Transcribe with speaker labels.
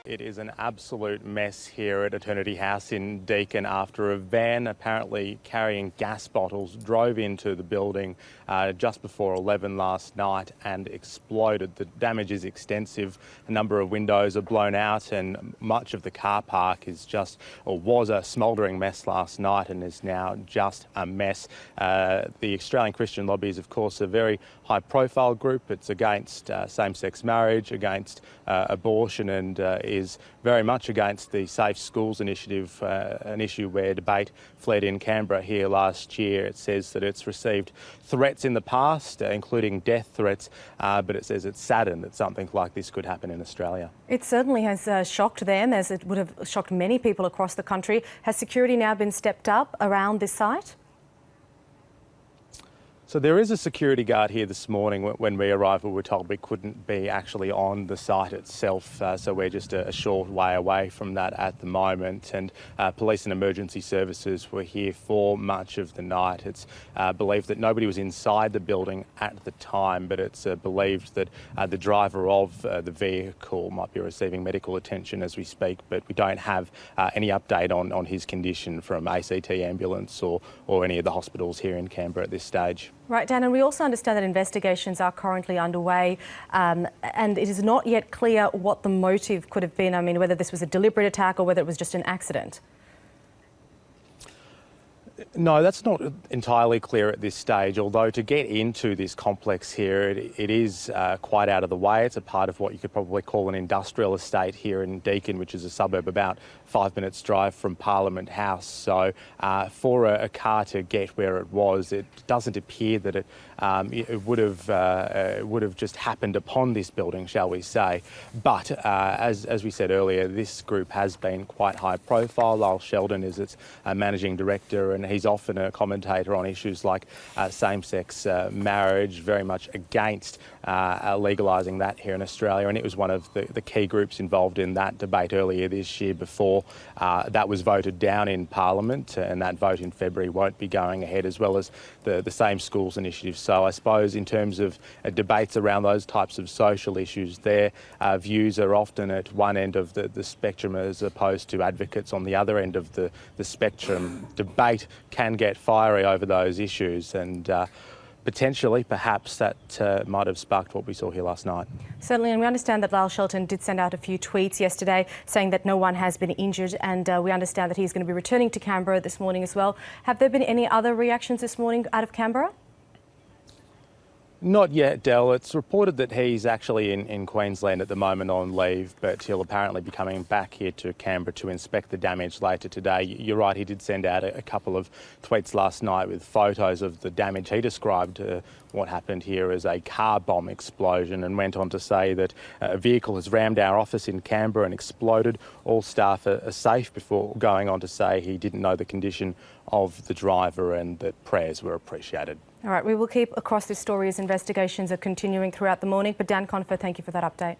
Speaker 1: It is an absolute mess here at Eternity House in Deakin after a van apparently carrying gas bottles drove into the building just before 11 last night and exploded. The damage is extensive. A number of windows are blown out and much of the car park is just, or was a smouldering mess last night and is now just a mess. The Australian Christian Lobby is, of course, a very high-profile group. It's against same-sex marriage, against abortion, and is very much against the Safe Schools initiative, an issue where debate fled in Canberra here last year. It says that it's received threats in the past, including death threats, but it says it's saddened that something like this could happen in Australia.
Speaker 2: It certainly has shocked them, as it would have shocked many people across the country. Has security now been stepped up around this site?
Speaker 1: So there is a security guard here this morning. When we arrived, we were told we couldn't be actually on the site itself, so we're just a short way away from that at the moment. And police and emergency services were here for much of the night. It's believed that nobody was inside the building at the time, but it's believed that the driver of the vehicle might be receiving medical attention as we speak, but we don't have any update on his condition from ACT Ambulance or any of the hospitals here in Canberra at this stage.
Speaker 2: Right, Dan, and we also understand that investigations are currently underway and it is not yet clear what the motive could have been. I mean, whether this was a deliberate attack or whether it was just an accident.
Speaker 1: No, that's not entirely clear at this stage, although to get into this complex here, it is quite out of the way. It's a part of what you could probably call an industrial estate here in Deakin, which is a suburb about 5 minutes drive from Parliament House. So for a car to get where it was, it doesn't appear that it would have just happened upon this building, shall we say. But as we said earlier, this group has been quite high profile. Lyle Shelton is its managing director, and he's often a commentator on issues like same-sex marriage, very much against legalising that here in Australia. And it was one of the key groups involved in that debate earlier this year before that was voted down in Parliament, and that vote in February won't be going ahead, as well as the Same Schools initiative. So I suppose in terms of debates around those types of social issues, their views are often at one end of the spectrum as opposed to advocates on the other end of the spectrum. Debate can get fiery over those issues, and potentially, perhaps, that might have sparked what we saw here last night.
Speaker 2: Certainly, and we understand that Lyle Shelton did send out a few tweets yesterday saying that no one has been injured, and we understand that he's going to be returning to Canberra this morning as well. Have there been any other reactions this morning out of Canberra?
Speaker 1: Not yet, Del. It's reported that he's actually in Queensland at the moment on leave, but he'll apparently be coming back here to Canberra to inspect the damage later today. You're right, he did send out a couple of tweets last night with photos of the damage. He described what happened here as a car bomb explosion and went on to say that a vehicle has rammed our office in Canberra and exploded. All staff are safe, before going on to say he didn't know the condition of the driver and that prayers were appreciated.
Speaker 2: All right, we will keep across this story as investigations are continuing throughout the morning. But Dan Confer, thank you for that update.